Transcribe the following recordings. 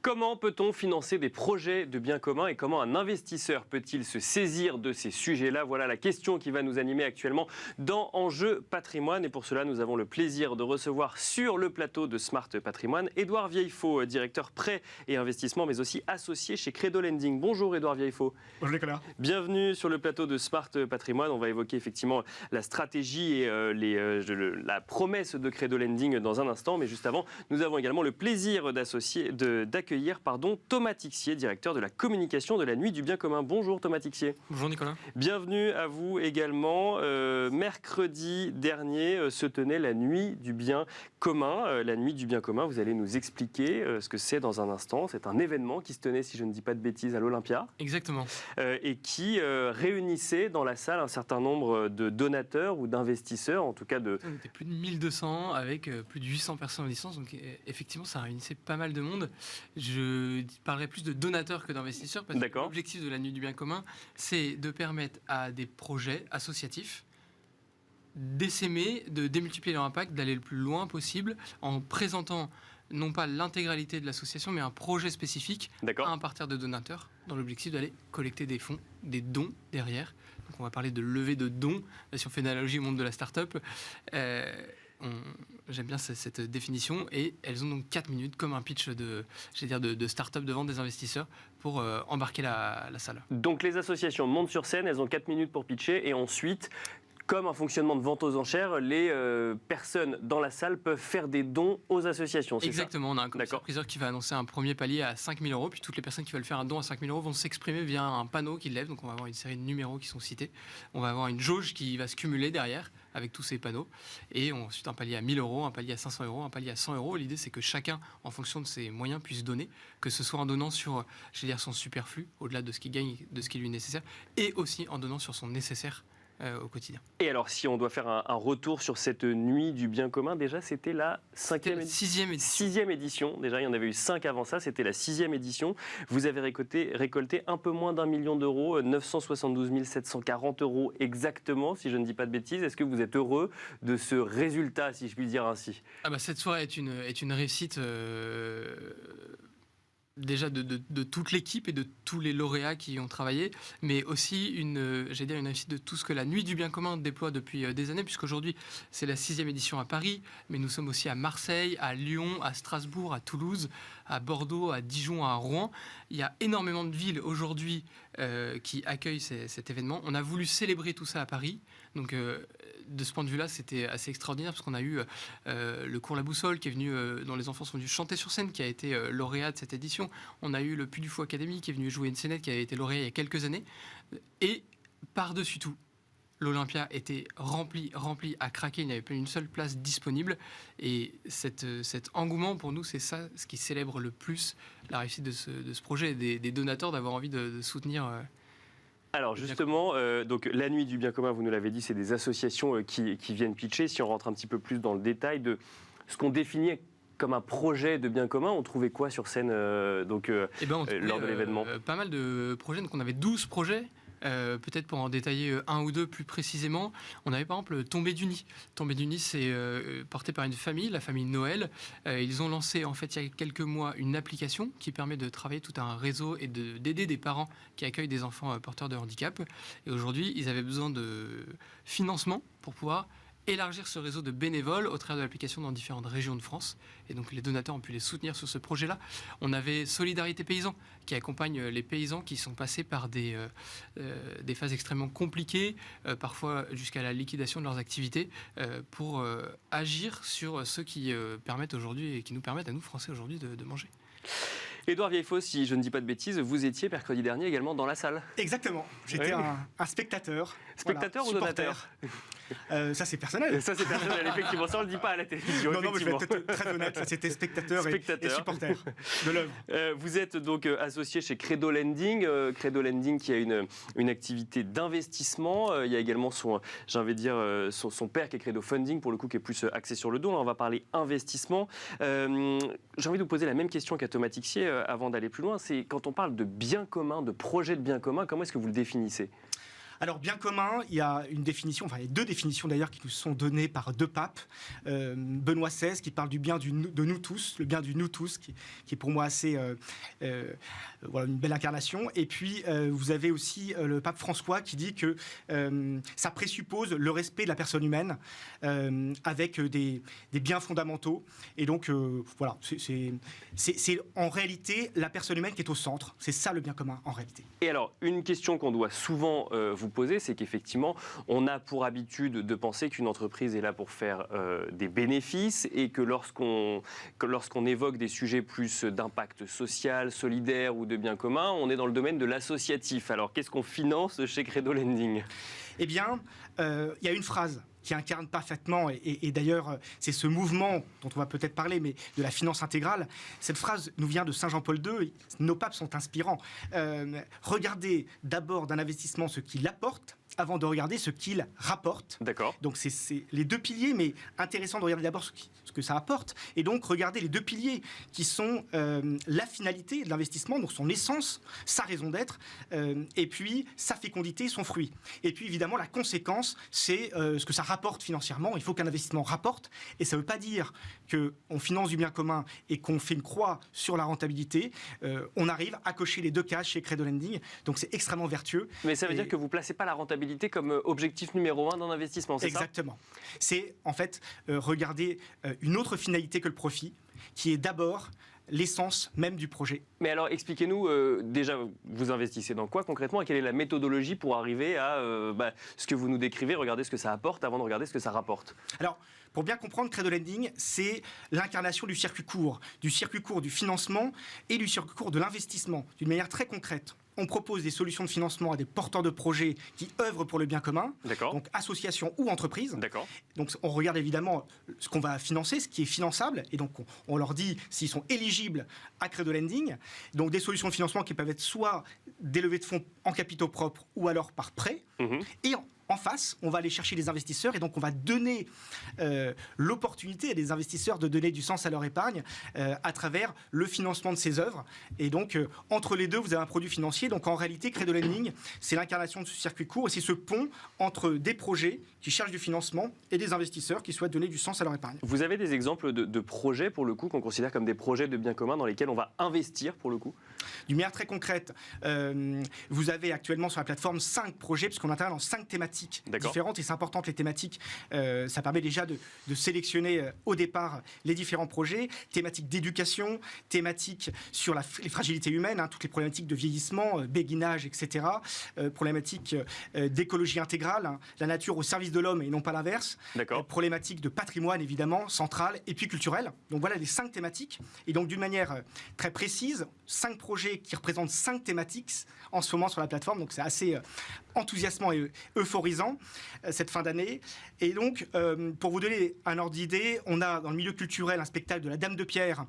Comment peut-on financer des projets de bien commun et comment un investisseur peut-il se saisir de ces sujets-là? Voilà la question qui va nous animer actuellement dans Enjeu Patrimoine. Et pour cela, nous avons le plaisir de recevoir sur le plateau de Smart Patrimoine Édouard Vieillefaux, directeur prêt et investissement, mais aussi associé chez Credo Lending. Bonjour Édouard Vieillefaux. Bonjour Nicolas. Bienvenue sur le plateau de Smart Patrimoine. On va évoquer effectivement la stratégie et la promesse de Credo Lending dans un instant. Mais juste avant, nous avons également le plaisir d'accueillir Thomas Tixier, directeur de la communication de la Nuit du Bien Commun. Bonjour Thomas Tixier. Bonjour Nicolas. Bienvenue à vous également. Mercredi dernier se tenait la Nuit du Bien Commun. La Nuit du Bien Commun, vous allez nous expliquer ce que c'est dans un instant. C'est un événement qui se tenait, si je ne dis pas de bêtises, à l'Olympia. Exactement. Et qui réunissait dans la salle un certain nombre de donateurs ou d'investisseurs, en tout cas de... On était plus de 1200 avec plus de 800 personnes en licence, donc effectivement ça réunissait pas mal de monde. Je parlerai plus de donateurs que d'investisseurs, parce que l'objectif de la Nuit du Bien Commun, c'est de permettre à des projets associatifs d'essaimer, de démultiplier leur impact, d'aller le plus loin possible en présentant non pas l'intégralité de l'association, mais un projet spécifique à un parterre de donateurs, dans l'objectif d'aller collecter des fonds, des dons derrière. Donc on va parler de levée de dons, si on fait une analogie au monde de la start-up. J'aime bien cette définition, et elles ont donc 4 minutes comme un pitch de start-up devant des investisseurs pour embarquer la salle. Donc les associations montent sur scène, elles ont 4 minutes pour pitcher, et ensuite, comme un fonctionnement de vente aux enchères, les personnes dans la salle peuvent faire des dons aux associations. Exactement, on a un commissaire-priseur qui va annoncer un premier palier à 5 000 €, puis toutes les personnes qui veulent faire un don à 5 000 € vont s'exprimer via un panneau qu'ils lèvent. Donc on va avoir une série de numéros qui sont cités. On va avoir une jauge qui va se cumuler derrière avec tous ces panneaux. Et ensuite un palier à 1 000 €, un palier à 500 €, un palier à 100 €. L'idée, c'est que chacun, en fonction de ses moyens, puisse donner, que ce soit en donnant sur son superflu, au-delà de ce qu'il gagne, de ce qui lui est nécessaire, et aussi en donnant sur son nécessaire au quotidien. Et alors, si on doit faire un retour sur cette Nuit du Bien Commun, déjà, c'était la sixième édition. Déjà, il y en avait eu 5 avant ça, c'était la 6e édition. Vous avez récolté un peu moins d'1 million d'euros, 972 740 € exactement, si je ne dis pas de bêtises. Est-ce que vous êtes heureux de ce résultat, si je puis dire ainsi? Cette soirée est une réussite... déjà de toute l'équipe et de tous les lauréats qui y ont travaillé, mais aussi une réussite de tout ce que la Nuit du Bien Commun déploie depuis des années, puisqu'aujourd'hui c'est la 6e édition à Paris, mais nous sommes aussi à Marseille, à Lyon, à Strasbourg, à Toulouse, à Bordeaux, à Dijon, à Rouen. Il y a énormément de villes aujourd'hui qui accueillent cet événement. On a voulu célébrer tout ça à Paris, donc de ce point de vue-là, c'était assez extraordinaire, parce qu'on a eu le cours La Boussole qui est venu, dont les enfants sont venus chanter sur scène, qui a été lauréat de cette édition. On a eu le Puy du Fou Academy qui est venu jouer une scénette, qui avait été lauréat il y a quelques années. Et par-dessus tout, l'Olympia était rempli à craquer, il n'y avait pas une seule place disponible. Et cet engouement, pour nous, c'est ça ce qui célèbre le plus la réussite de ce projet, des donateurs, d'avoir envie de soutenir... Alors justement, donc la Nuit du Bien Commun, vous nous l'avez dit, c'est des associations qui viennent pitcher. Si on rentre un petit peu plus dans le détail de ce qu'on définit comme un projet de bien commun, on trouvait quoi sur scène lors de l'événement? Pas mal de projets, donc on avait 12 projets. Peut-être pour en détailler un ou deux plus précisément, on avait par exemple Tombé du Nid. Tombé du Nid, c'est porté par une famille, la famille Noël. Ils ont lancé en fait il y a quelques mois une application qui permet de travailler tout un réseau et d'aider des parents qui accueillent des enfants porteurs de handicap. Et aujourd'hui, ils avaient besoin de financement pour pouvoir élargir ce réseau de bénévoles au travers de l'application dans différentes régions de France. Et donc les donateurs ont pu les soutenir sur ce projet-là. On avait Solidarité Paysans qui accompagne les paysans qui sont passés par des phases extrêmement compliquées, parfois jusqu'à la liquidation de leurs activités, pour agir sur ceux qui permettent aujourd'hui et qui nous permettent à nous Français aujourd'hui de manger. Édouard Vieillefaux, si je ne dis pas de bêtises, vous étiez mercredi dernier également dans la salle. Exactement, j'étais un spectateur. Spectateur ou donateur? Ça c'est personnel. Ça c'est personnel, effectivement, ça on ne le dit pas à la télévision. Non, mais je vais être très honnête, ça c'était spectateur et supporter de l'œuvre. Vous êtes donc associé chez Credo Lending. Credo Lending qui a une activité d'investissement. Il y a également son père qui est Credo Funding, pour le coup qui est plus axé sur le don. Là on va parler investissement. J'ai envie de vous poser la même question qu'à Thomas Tixier avant d'aller plus loin. C'est quand on parle de bien commun, de projet de bien commun, comment est-ce que vous le définissez? Alors, bien commun, il y a une définition, il y a deux définitions d'ailleurs qui nous sont données par deux papes. Benoît XVI qui parle du bien de nous tous, le bien du nous tous, qui est pour moi assez une belle incarnation. Et puis, vous avez aussi le pape François qui dit que ça présuppose le respect de la personne humaine avec des biens fondamentaux. Et donc, c'est en réalité la personne humaine qui est au centre. C'est ça le bien commun en réalité. Et alors, une question qu'on doit souvent vous poser, c'est qu'effectivement, on a pour habitude de penser qu'une entreprise est là pour faire des bénéfices et que lorsqu'on évoque des sujets plus d'impact social, solidaire ou de bien commun, on est dans le domaine de l'associatif. Alors, qu'est-ce qu'on finance chez Credo Lending ? Eh bien, il y a une phrase qui incarne parfaitement, et d'ailleurs, c'est ce mouvement dont on va peut-être parler, mais de la finance intégrale. Cette phrase nous vient de Saint Jean-Paul II. Nos papes sont inspirants. Regardez d'abord d'un investissement ce qu'il apporte, avant de regarder ce qu'il rapporte. D'accord. Donc c'est les deux piliers, mais intéressant de regarder d'abord ce que ça apporte, et donc regarder les deux piliers qui sont la finalité de l'investissement, donc son essence, sa raison d'être, et puis sa fécondité, son fruit. Et puis évidemment la conséquence, c'est ce que ça rapporte financièrement. Il faut qu'un investissement rapporte, et ça ne veut pas dire qu'on finance du bien commun et qu'on fait une croix sur la rentabilité. On arrive à cocher les deux cases chez Credo Lending, donc c'est extrêmement vertueux. Mais ça veut dire que vous ne placez pas la rentabilité comme objectif numéro 1 d'un investissement, c'est ça ? Exactement. C'est en fait regarder une autre finalité que le profit, qui est d'abord l'essence même du projet. Mais alors expliquez-nous, déjà vous investissez dans quoi concrètement et quelle est la méthodologie pour arriver à ce que vous nous décrivez, regarder ce que ça apporte avant de regarder ce que ça rapporte ? Alors, pour bien comprendre, Credo Lending, c'est l'incarnation du circuit court du financement et du circuit court de l'investissement, d'une manière très concrète. On propose des solutions de financement à des porteurs de projets qui œuvrent pour le bien commun, donc associations ou entreprises. Donc on regarde évidemment ce qu'on va financer, ce qui est finançable, et donc on leur dit s'ils sont éligibles à Credo Lending. Donc des solutions de financement qui peuvent être soit des levées de fonds en capitaux propres ou alors par prêt. Et en face, on va aller chercher des investisseurs et donc on va donner l'opportunité à des investisseurs de donner du sens à leur épargne à travers le financement de ces œuvres. Et donc, entre les deux, vous avez un produit financier. Donc, en réalité, Credo Lending, c'est l'incarnation de ce circuit court et c'est ce pont entre des projets qui cherchent du financement et des investisseurs qui souhaitent donner du sens à leur épargne. Vous avez des exemples de projets, pour le coup, qu'on considère comme des projets de bien commun dans lesquels on va investir, pour le coup ? D'une manière très concrète, vous avez actuellement sur la plateforme 5 projets, puisqu'on intervient dans 5 thématiques différentes, et c'est important que les thématiques, ça permet déjà de sélectionner au départ les différents projets, thématiques d'éducation, thématiques sur les fragilités humaines, toutes les problématiques de vieillissement, béguinage, etc., problématiques d'écologie intégrale, la nature au service de l'homme et non pas l'inverse, problématiques de patrimoine évidemment, centrale et puis culturelle. Donc voilà les 5 thématiques, et donc d'une manière très précise, 5 projets qui représentent 5 thématiques en ce moment sur la plateforme, donc c'est assez enthousiasmant et euphorisant cette fin d'année. Et donc, pour vous donner un ordre d'idée, on a dans le milieu culturel un spectacle de la Dame de Pierre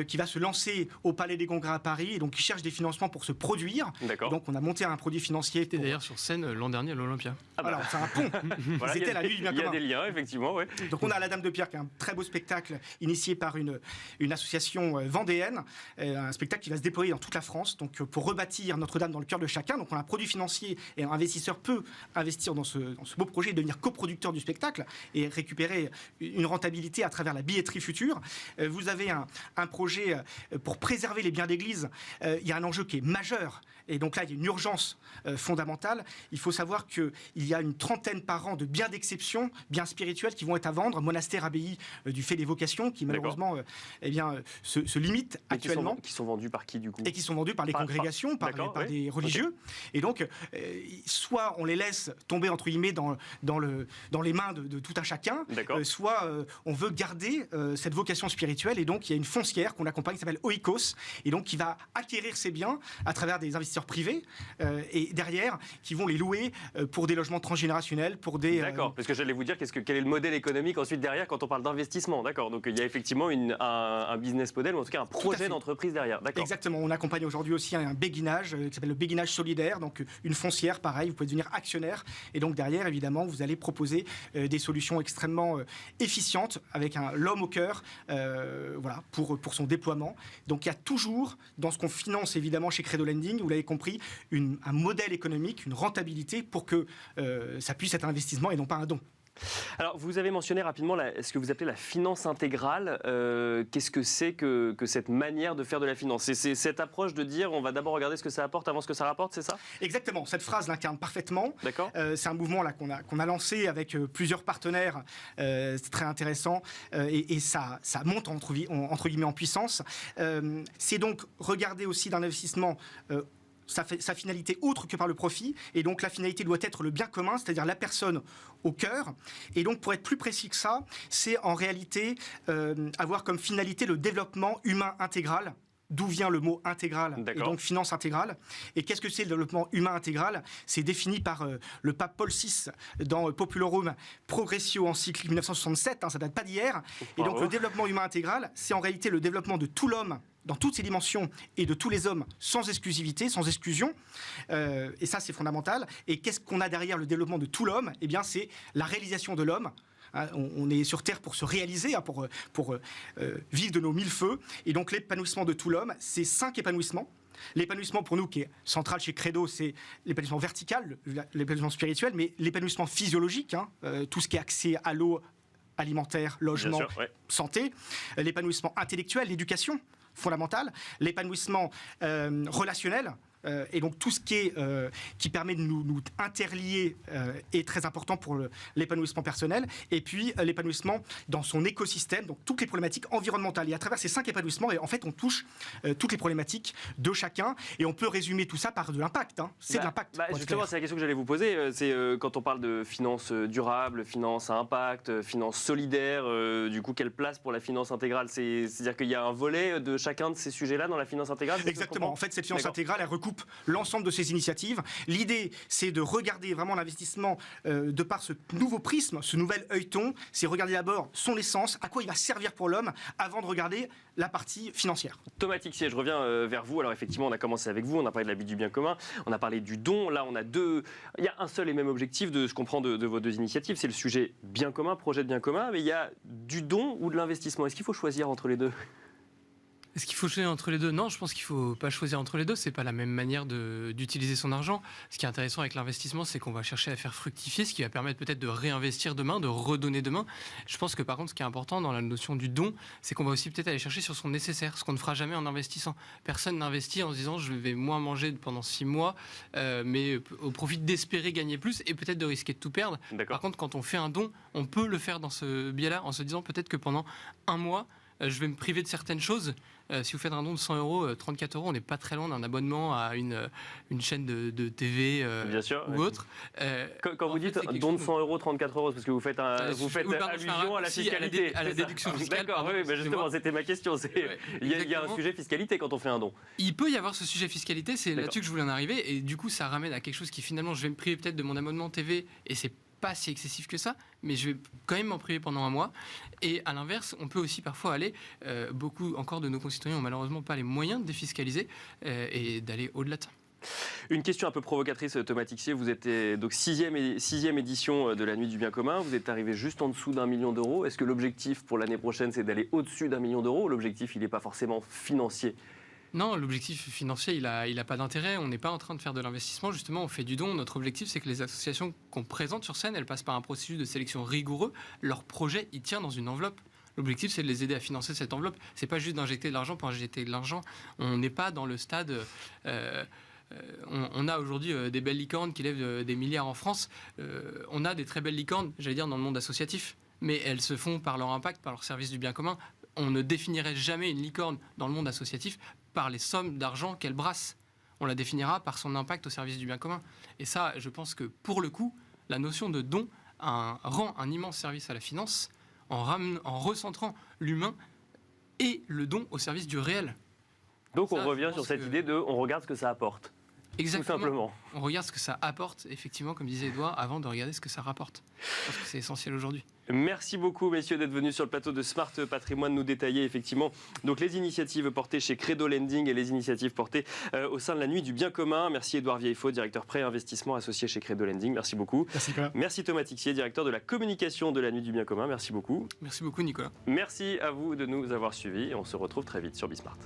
qui va se lancer au Palais des Congrès à Paris, et donc qui cherche des financements pour se produire. Donc on a monté un produit financier. C'était d'ailleurs sur scène l'an dernier à l'Olympia. Alors c'est un pont. Voilà, c'était la nuit du bien commun. Il y a des liens, effectivement. Ouais. Donc on a la Dame de Pierre qui est un très beau spectacle initié par une association vendéenne, un spectacle qui va se déployer dans toute la France, donc pour rebâtir Notre-Dame dans le cœur de chacun. Donc on a un produit financier et un investisseur peut investir dans ce beau projet et devenir coproducteur du spectacle et récupérer une rentabilité à travers la billetterie future. Vous avez un projet pour préserver les biens d'église. Il y a un enjeu qui est majeur. Et donc là, il y a une urgence fondamentale. Il faut savoir qu'il y a une 30aine par an de biens d'exception, biens spirituels qui vont être à vendre, monastères, abbayes du fait des vocations, qui malheureusement se limitent actuellement. Qui sont vendus par qui du coup ? Et qui sont vendus par les congrégations, par des religieux. Et donc, soit on les laisse tomber entre guillemets dans les mains de tout un chacun, soit on veut garder cette vocation spirituelle. Et donc, il y a une foncière qu'on accompagne qui s'appelle Oikos, et donc qui va acquérir ces biens à travers des investisseurs privés et derrière qui vont les louer pour des logements transgénérationnels, pour des... D'accord, parce que j'allais vous dire quel est le modèle économique ensuite derrière quand on parle d'investissement. D'accord, donc il y a effectivement un business model ou en tout cas un projet d'entreprise derrière. D'accord. Exactement, on accompagne aujourd'hui aussi un béguinage qui s'appelle le béguinage solidaire, donc une foncière pareil, vous pouvez devenir actionnaire Et donc derrière, évidemment, vous allez proposer des solutions extrêmement efficientes avec l'homme au cœur, voilà, pour son déploiement. Donc il y a toujours, dans ce qu'on finance évidemment chez Credo Lending, vous l'avez compris, un modèle économique, une rentabilité pour que ça puisse être un investissement et non pas un don. Alors, vous avez mentionné rapidement ce que vous appelez la finance intégrale. Qu'est-ce que c'est que cette manière de faire de la finance? C'est cette approche de dire on va d'abord regarder ce que ça apporte avant ce que ça rapporte, c'est ça? Exactement, cette phrase l'incarne parfaitement. D'accord. C'est un mouvement là, qu'on a lancé avec plusieurs partenaires. C'est très intéressant et ça monte entre guillemets en puissance. C'est donc regarder aussi d'un investissement sa finalité autre que par le profit, et donc la finalité doit être le bien commun, c'est-à-dire la personne au cœur. Et donc pour être plus précis que ça, c'est en réalité avoir comme finalité le développement humain intégral. D'où vient le mot intégral, et donc finance intégrale. Et qu'est-ce que c'est le développement humain intégral? C'est défini par le pape Paul VI dans Populorum Progressio encyclique 1967, ça date pas d'hier. Et donc le développement humain intégral, c'est en réalité le développement de tout l'homme dans toutes ses dimensions et de tous les hommes sans exclusivité, sans exclusion. Et ça, c'est fondamental. Et qu'est-ce qu'on a derrière le développement de tout l'homme? Eh bien, c'est la réalisation de l'homme. On est sur Terre pour se réaliser, pour vivre de nos mille feux. Et donc l'épanouissement de tout l'homme, c'est 5 épanouissements. L'épanouissement pour nous qui est central chez Credo, c'est l'épanouissement vertical, l'épanouissement spirituel, mais l'épanouissement physiologique, tout ce qui est accès à l'eau, alimentaire, logement, santé, l'épanouissement intellectuel, l'éducation fondamentale, l'épanouissement relationnel. Et donc tout ce qui permet de nous interlier est très important pour l'épanouissement personnel. Et puis l'épanouissement dans son écosystème, donc toutes les problématiques environnementales. Et à travers ces 5 épanouissements, en fait, on touche toutes les problématiques de chacun. Et on peut résumer tout ça par de l'impact. C'est de l'impact. Justement, c'est la question que j'allais vous poser. C'est quand on parle de finances durables, finances à impact, finances solidaires, du coup, quelle place pour la finance intégrale? C'est-à-dire qu'il y a un volet de chacun de ces sujets-là dans la finance intégrale? Exactement. En fait, cette finance intégrale, elle recoupe l'ensemble de ces initiatives. L'idée, c'est de regarder vraiment l'investissement de par ce nouveau prisme, ce nouvel œilleton. C'est regarder d'abord son essence, à quoi il va servir pour l'homme, avant de regarder la partie financière. Thomas Tixier, je reviens vers vous. Alors effectivement, on a commencé avec vous, on a parlé de la vie du bien commun, on a parlé du don. Là, il y a un seul et même objectif de ce qu'on prend de vos 2 initiatives, c'est le sujet bien commun, projet de bien commun, mais il y a du don ou de l'investissement. Est-ce qu'il faut choisir entre les deux? Est-ce qu'il faut choisir entre les deux? Non, je pense qu'il ne faut pas choisir entre les deux. Ce n'est pas la même manière d'utiliser son argent. Ce qui est intéressant avec l'investissement, c'est qu'on va chercher à faire fructifier, ce qui va permettre peut-être de réinvestir demain, de redonner demain. Je pense que par contre, ce qui est important dans la notion du don, c'est qu'on va aussi peut-être aller chercher sur son nécessaire, ce qu'on ne fera jamais en investissant. Personne n'investit en se disant je vais moins manger pendant 6 mois, mais au profit d'espérer gagner plus et peut-être de risquer de tout perdre. Par contre, quand on fait un don, on peut le faire dans ce biais-là, en se disant peut-être que pendant 1 mois, je vais me priver de certaines choses. Si vous faites un don de 100 €, 34 €, on n'est pas très loin d'un abonnement à une chaîne de TV Bien sûr, ou autre. Quand vous dites don de 100 €, 34 €, parce que vous faites allusion à la fiscalité. À la déduction fiscale. D'accord, oui, justement, c'était ma question. Il y a un sujet fiscalité quand on fait un don. Il peut y avoir ce sujet fiscalité, c'est là-dessus que je voulais en arriver. Et du coup, ça ramène à quelque chose qui finalement, je vais me priver peut-être de mon abonnement TV, et c'est pas si excessif que ça, mais je vais quand même m'en priver pendant 1 mois. Et à l'inverse, on peut aussi parfois aller, beaucoup encore de nos concitoyens n'ont malheureusement pas les moyens de défiscaliser et d'aller au-delà de ça. Une question un peu provocatrice, Thomas Tixier. Vous êtes donc 6e édition de la Nuit du Bien Commun. Vous êtes arrivé juste en dessous d'1 million d'euros. Est-ce que l'objectif pour l'année prochaine, c'est d'aller au-dessus d'1 million d'euros? L'objectif, il n'est pas forcément financier? Non, l'objectif financier, il a pas d'intérêt. On n'est pas en train de faire de l'investissement. Justement, on fait du don. Notre objectif, c'est que les associations qu'on présente sur scène, elles passent par un processus de sélection rigoureux. Leur projet, il tient dans une enveloppe. L'objectif, c'est de les aider à financer cette enveloppe. C'est pas juste d'injecter de l'argent pour injecter de l'argent. On n'est pas dans le stade... on a aujourd'hui des belles licornes qui lèvent des milliards en France. On a des très belles licornes, j'allais dire, dans le monde associatif. Mais elles se font par leur impact, par leur service du bien commun. On ne définirait jamais une licorne dans le monde associatif par les sommes d'argent qu'elle brasse. On la définira par son impact au service du bien commun. Et ça, je pense que pour le coup, la notion de don rend un immense service à la finance en recentrant l'humain et le don au service du réel. Donc on revient sur cette idée de on regarde ce que ça apporte. Exactement. Tout simplement. On regarde ce que ça apporte, effectivement, comme disait Edouard, avant de regarder ce que ça rapporte. Je pense que c'est essentiel aujourd'hui. Merci beaucoup, messieurs, d'être venus sur le plateau de Smart Patrimoine nous détailler effectivement donc les initiatives portées chez Credo Lending et les initiatives portées au sein de la Nuit du Bien Commun. Merci Edouard Vieillefaux, directeur prêt investissement associé chez Credo Lending. Merci beaucoup. Merci Nicolas. Merci Thomas Tixier, directeur de la communication de la Nuit du Bien Commun. Merci beaucoup. Merci beaucoup Nicolas. Merci à vous de nous avoir suivis et on se retrouve très vite sur Bismart.